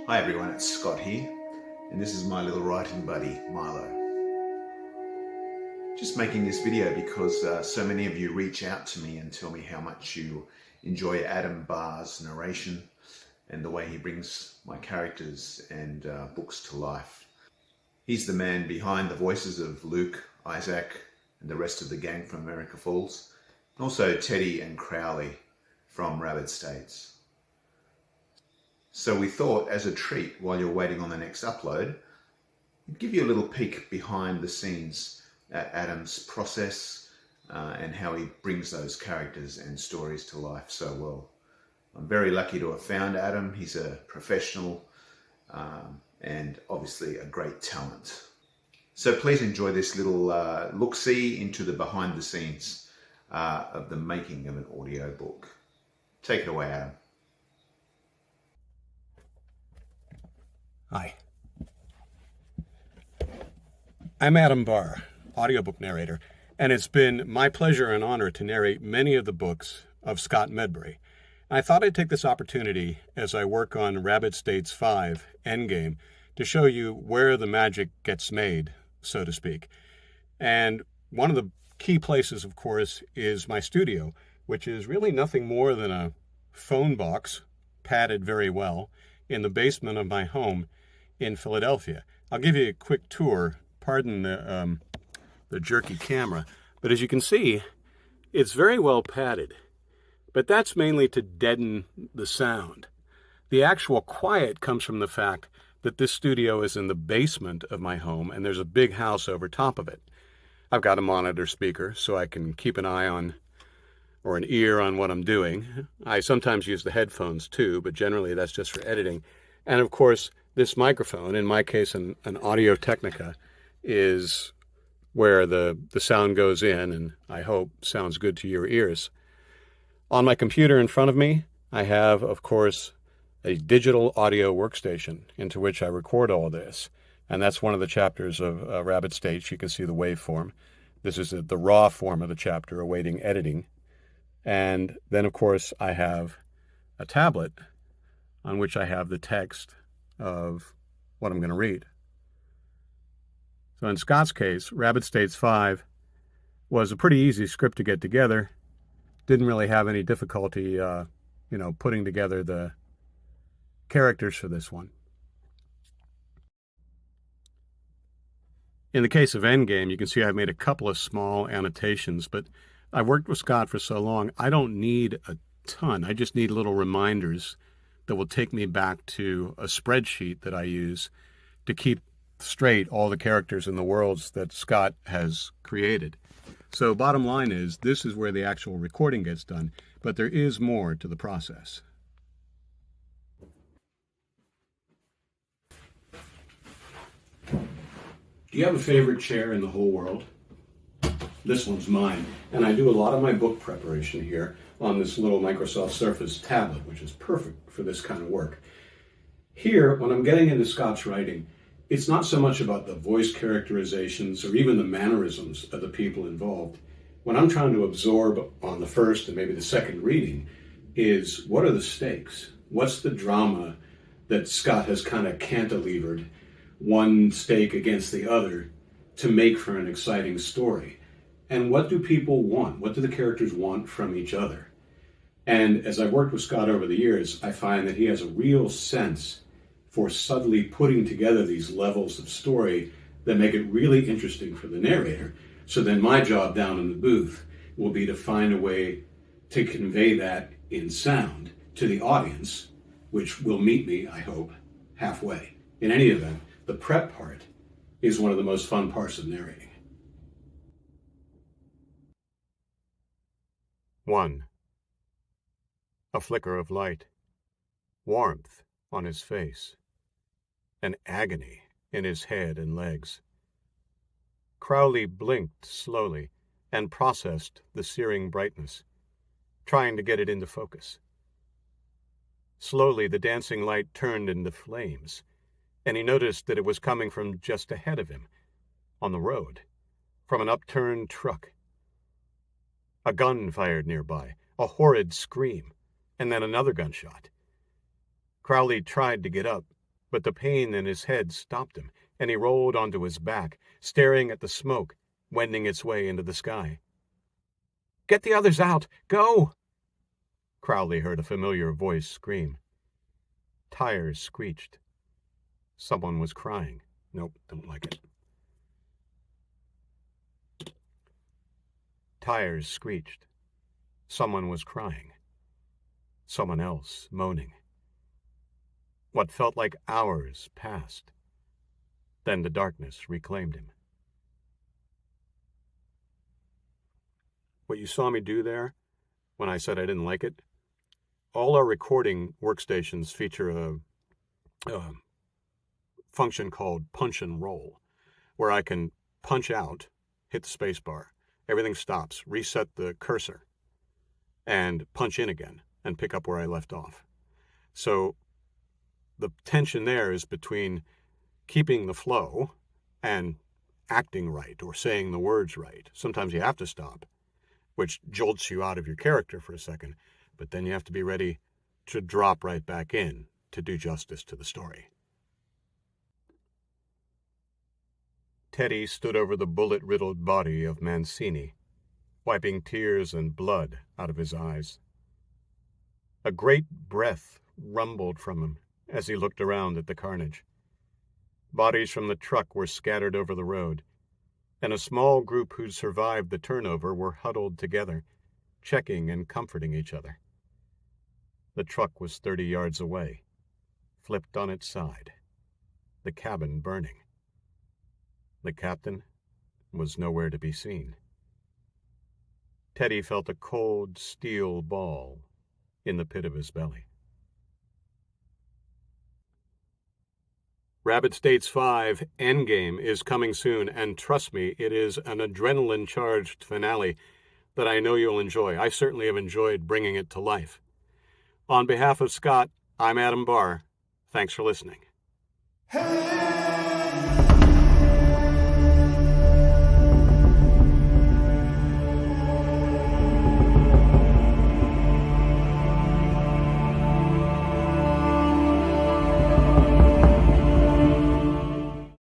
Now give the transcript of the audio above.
Hi everyone, it's Scott here, and this is my little writing buddy, Milo. Just making this video because so many of you reach out to me and tell me how much you enjoy Adam Barr's narration and the way he brings my characters and books to life. He's the man behind the voices of Luke, Isaac, and the rest of the gang from America Falls, and also Teddy and Crowley from Rabbit States. So we thought, as a treat while you're waiting on the next upload, we'd give you a little peek behind the scenes at Adam's process and how he brings those characters and stories to life so well. I'm very lucky to have found Adam. He's a professional and obviously a great talent. So please enjoy this little look-see into the behind the scenes of the making of an audiobook. Take it away, Adam. Hi. I'm Adam Barr, audiobook narrator, and it's been my pleasure and honor to narrate many of the books of Scott Medbury. I thought I'd take this opportunity as I work on Rabbit States 5 Endgame to show you where the magic gets made, so to speak. And one of the key places, of course, is my studio, which is really nothing more than a phone box, padded very well, in the basement of my home in Philadelphia. I'll give you a quick tour. Pardon the jerky camera, but as you can see, it's very well padded. But that's mainly to deaden the sound. The actual quiet comes from the fact that this studio is in the basement of my home and there's a big house over top of it. I've got a monitor speaker so I can keep an eye on or an ear on what I'm doing. I sometimes use the headphones too, but generally that's just for editing. And of course, this microphone, in my case an Audio-Technica, is where the sound goes in and I hope sounds good to your ears. On my computer in front of me, I have, of course, a digital audio workstation into which I record all this. And that's one of the chapters of Rabbit States. You can see the waveform. This is the raw form of the chapter awaiting editing. And then, of course, I have a tablet on which I have the text of what I'm going to read. So in Scott's case, Rabbit States 5 was a pretty easy script to get together. Didn't really have any difficulty, putting together the characters for this one. In the case of Endgame, you can see I've made a couple of small annotations, but I've worked with Scott for so long, I don't need a ton. I just need little reminders that will take me back to a spreadsheet that I use to keep straight all the characters in the worlds that Scott has created. So bottom line is, this is where the actual recording gets done, but there is more to the process. Do you have a favorite chair in the whole world? This one's mine, and I do a lot of my book preparation here on this little Microsoft Surface tablet, which is perfect for this kind of work. Here, when I'm getting into Scott's writing, it's not so much about the voice characterizations or even the mannerisms of the people involved. What I'm trying to absorb on the first and maybe the second reading is, what are the stakes? What's the drama that Scott has kind of cantilevered one stake against the other to make for an exciting story? And what do people want? What do the characters want from each other? And as I've worked with Scott over the years, I find that he has a real sense for subtly putting together these levels of story that make it really interesting for the narrator. So then my job down in the booth will be to find a way to convey that in sound to the audience, which will meet me, I hope, halfway. In any event, the prep part is one of the most fun parts of narrating. 1. A flicker of light, warmth on his face, an agony in his head and legs. Crowley blinked slowly and processed the searing brightness, trying to get it into focus. Slowly, the dancing light turned into flames, and he noticed that it was coming from just ahead of him, on the road, from an upturned truck. A gun fired nearby, a horrid scream, and then another gunshot. Crowley tried to get up, But the pain in his head stopped him, and he rolled onto his back, staring at the smoke, wending its way into the sky. "Get the others out! Go!" Crowley heard a familiar voice scream. Tires screeched. Someone was crying. Nope, don't like it. Tires screeched. Someone was crying. Someone else moaning. What felt like hours passed. Then the darkness reclaimed him. What you saw me do there, when I said I didn't like it, all our recording workstations feature a function called punch and roll, where I can punch out, hit the space bar, everything stops, reset the cursor, and punch in again and pick up where I left off. So the tension there is between keeping the flow and acting right or saying the words right. Sometimes you have to stop, which jolts you out of your character for a second, but then you have to be ready to drop right back in to do justice to the story. Teddy stood over the bullet-riddled body of Mancini, wiping tears and blood out of his eyes. A great breath rumbled from him as he looked around at the carnage. Bodies from the truck were scattered over the road, and a small group who'd survived the turnover were huddled together, checking and comforting each other. The truck was 30 yards away, flipped on its side, the cabin burning. The captain was nowhere to be seen. Teddy felt a cold steel ball in the pit of his belly. Rabbit States 5 Endgame is coming soon, and trust me, it is an adrenaline-charged finale that I know you'll enjoy. I certainly have enjoyed bringing it to life. On behalf of Scott, I'm Adam Barr. Thanks for listening. Hey!